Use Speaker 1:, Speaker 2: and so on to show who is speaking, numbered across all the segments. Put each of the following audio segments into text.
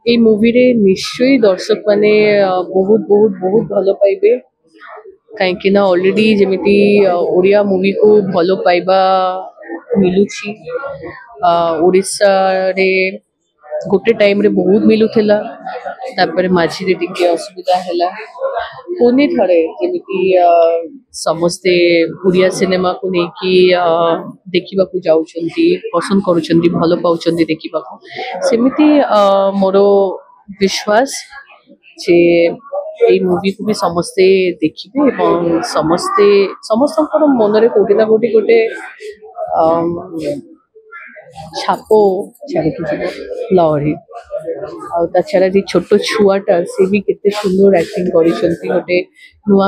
Speaker 1: এই মুভিরে নিশ্চয়ই দর্শক মানে ବହୁତ ବହୁତ ବହୁତ ଭଲ ପାଇବେ କାହିଁକି ନା ଅଲରେଡି ଯେମିତି ଓଡ଼ିଆ ମୁଭିକୁ ଭଲ ପାଇବା ମିଳୁଛି ଓଡ଼ିଶାରେ ଗୋଟେ ଟାଇମରେ ବହୁତ ମିଳୁଥିଲା ତାପରେ ମଝିରେ ଟିକେ ଅସୁବିଧା ହେଲା ପୁଣି ଥରେ ଯେମିତି ସମସ୍ତେ ଓଡ଼ିଆ ସିନେମାକୁ ନେଇକି ଦେଖିବାକୁ ଯାଉଛନ୍ତି ପସନ୍ଦ କରୁଛନ୍ତି ଭଲ ପାଉଛନ୍ତି ଦେଖିବାକୁ ସେମିତି ମୋର ବିଶ୍ୱାସ ଯେ ଏଇ ମୁଭିକୁ ବି ସମସ୍ତେ ଦେଖିବେ ଏବଂ ସମସ୍ତଙ୍କର ମନରେ କୋଉଠି ନା କୋଉଠି ଗୋଟେ ଛାପ ଛାଡ଼ିକି ଯିବ ଲହରୀ ଆଉ ତା ଛଡା ଯେ ଛୋଟ ଛୁଆଟା ସେ ବି କେତେ ସୁନ୍ଦର ଆକ୍ଟିଂ କରିଛନ୍ତି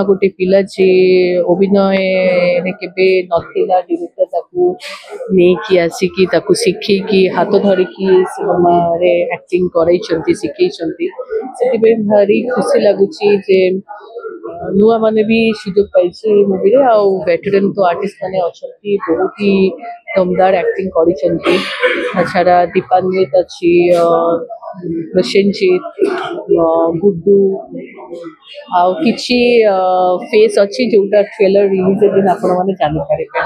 Speaker 1: ଗୋଟେ ପିଲା ଯିଏ ଅଭିନୟରେ କେବେ ନଥିଲା ଡିରେକ୍ଟର ତାକୁ ନେଇକି ଆସିକି ତାକୁ ଶିଖେଇକି ହାତ ଧରିକି ସିନେମାରେ ଆକ୍ଟିଂ କରାଇଛନ୍ତି ଶିଖେଇଛନ୍ତି ସେଥିପାଇଁ ଭାରି ଖୁସି ଲାଗୁଛି ଯେ ନୂଆ ମାନେ ବି ସୁଯୋଗ ପାଇଛି ମୁଭିରେ ଆଉ ଭେଟରାନ ତ ଆର୍ଟିଷ୍ଟ ମାନେ ଅଛନ୍ତି ବହୁତ ହି ଦମଦାର ଆକ୍ଟିଂ କରିଛନ୍ତି ତାଛଡା ଦୀପାନ୍ବିତ ଅଛି ପ୍ରସେନଜିତ ଗୁଡ୍ଡୁ ଆଉ କିଛି ଫେସ୍ ଅଛି ଯୋଉଟା ଟ୍ରେଲର ରିଲିଜ ଦିନ ଆପଣମାନେ ଜାଣିପାରିବେ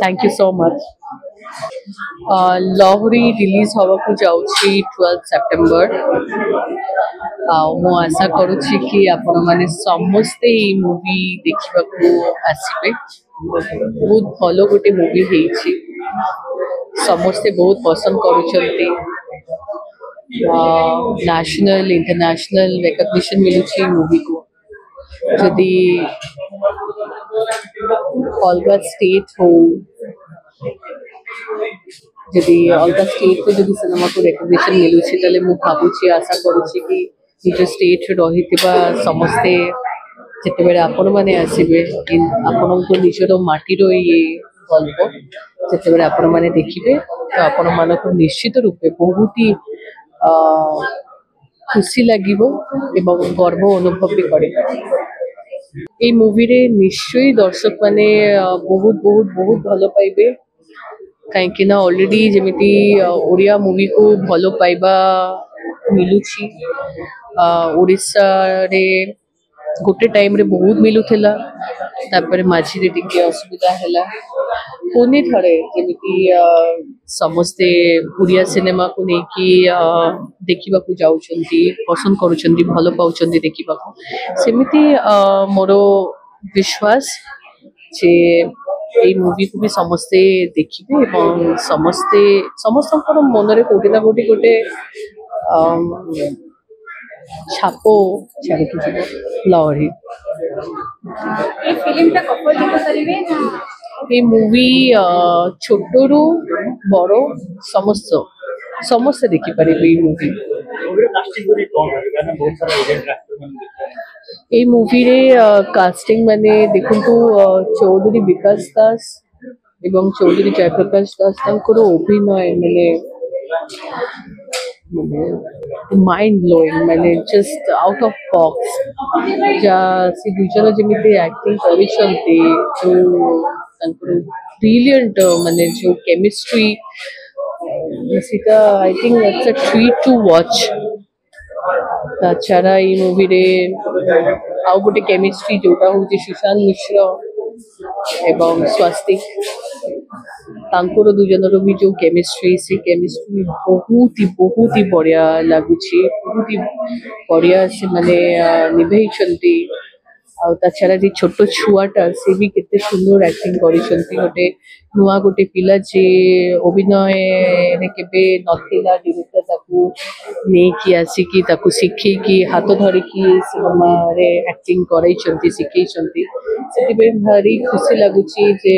Speaker 1: thank you so much Lahari release हवाकू जाउछि 12 सेप्टेम्बर मु आशा करुछि कि आपण माने समस्ते मूवी देखिबाकू आसीबे बहुत भलो गोटे मूवी हेछि समस्ते बहुत पसंद करुछंती नेशनल इंटरनेशनल रिकॉग्निशन मिलुछि मूवी को जदि अलग स्टेट हो जदि अलग स्टेट को जदि सिनेमा को रिकॉग्निशन मिलुछि तले मु भाबुछि आशा करुछि कि निज स्टेट रहितिबा समस्ते जेते बेले आपण माने आसीबे आपण को निजर माटीर ये गल्प जेते बेले आपण माने देखिबे तो आपण मानको निश्चित रूपे बहुत ही खुशी लागिबो एवं गर्व अनुभव भी करिबे এই মুভিরে নিশ্চয়ই দর্শক মানে বহুত বহুত বহুত ভালো পাইবে କାହିଁକି ନା ଅଲରେଡି ଯେମିତି ଓଡ଼ିଆ ମୁଭିକୁ ଭଲ ପାଇବା ମିଳୁଛି ଓଡ଼ିଶାରେ ଗୋଟେ ଟାଇମରେ ବହୁତ ମିଳୁଥିଲା ତାପରେ ମଝିରେ ଟିକେ ଅସୁବିଧା ହେଲା ପୁଣି ଥରେ ଯେମିତି ସମସ୍ତେ ଓଡ଼ିଆ ସିନେମାକୁ ନେଇକି ଦେଖିବାକୁ ଯାଉଛନ୍ତି ପସନ୍ଦ କରୁଛନ୍ତି ଭଲ ପାଉଛନ୍ତି ଦେଖିବାକୁ ସେମିତି ମୋର ବିଶ୍ୱାସ ଯେ এই মুভিକୁ ବି ସମସ୍ତେ ଦେଖିବେ ଏବଂ ସମସ୍ତଙ୍କର ମନରେ କୋଉଠି ନା କୋଉଠି ଗୋଟେ ଛାପ ଛାଡ଼ିକି ଯିବ ଲହରୀ এই মুভি ଛୋଟରୁ ବଡ଼ ସମସ୍ତେ ଦେଖିପାରିବେ এই মুভি এই মুভিরে কাস্টিং মানে দেখুন চৌধুরী বিকাশ দাস এবং চৌধুরী জয়প্রকাশ দাস তাঁর অভিনয় মানে মাইন্ড ব্লোইং মানে জস্ট আউট অফ বক্স যা সে দুজন যেমিতি আক্টিং କରିଛନ୍ତି ତାଙ୍କର ବ୍ରିଲିଏଣ୍ଟ ମାନେ ଯୋଉ କେମିଷ୍ଟ୍ରି ସେଟା I think it's a treat to watch ତାଛଡ଼ା ଏଇ ମୁଭିରେ ଆଉ ଗୋଟେ କେମିଷ୍ଟ୍ରି ଯୋଉଟା ହଉଛି ସୁଶାନ୍ତ ମିଶ୍ର ଏବଂ ସ୍ୱାସ୍ତିକ ତାଙ୍କର ଦୁଇଜଣର ବି ଯୋଉ କେମିଷ୍ଟ୍ରି ସେ କେମିଷ୍ଟ୍ରି ବହୁତ ହି ବଢିଆ ଲାଗୁଛି ବହୁତ ହି ବଢିଆ ସେମାନେ ନିଭେଇଛନ୍ତି ଆଉ ତାଛଡ଼ା ଯେ ଛୋଟ ଛୁଆଟା ସେ ବି କେତେ ସୁନ୍ଦର ଆକ୍ଟିଂ କରିଛନ୍ତି ଗୋଟେ ପିଲା ଯିଏ ଅଭିନୟରେ କେବେ ନଥିଲା ଡିରେକ୍ଟର ତାକୁ ନେଇକି ଆସିକି ତାକୁ ଶିଖେଇକି ହାତ ଧରିକି ସିନେମାରେ ଆକ୍ଟିଂ କରାଇଛନ୍ତି ଶିଖେଇଛନ୍ତି ସେଥିପାଇଁ ଭାରି ଖୁସି ଲାଗୁଛି ଯେ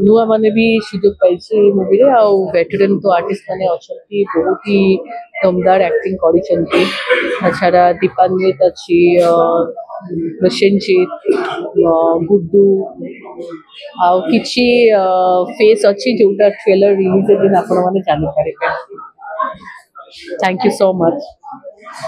Speaker 1: ନୂଆ ମାନେ ବି ସୁଯୋଗ ପାଇଛି ମୁଭିରେ ଆଉ ଭେଟରାନ ତ ଆର୍ଟିଷ୍ଟ ମାନେ ଅଛନ୍ତି ବହୁତ ହି ଦମଦାର ଆକ୍ଟିଂ କରିଛନ୍ତି ତାଛଡ଼ା ଦୀପାନ୍ବିତ ଅଛି ପ୍ରସେନଜିତ ଗୁଡ୍ଡୁ ଆଉ କିଛି ଫେସ୍ ଅଛି ଯୋଉଟା ଟ୍ରେଲର ରିଲିଜ ଦିନ ଆପଣ ମାନେ ଜାଣିପାରିବେ थैंक यू सो मच।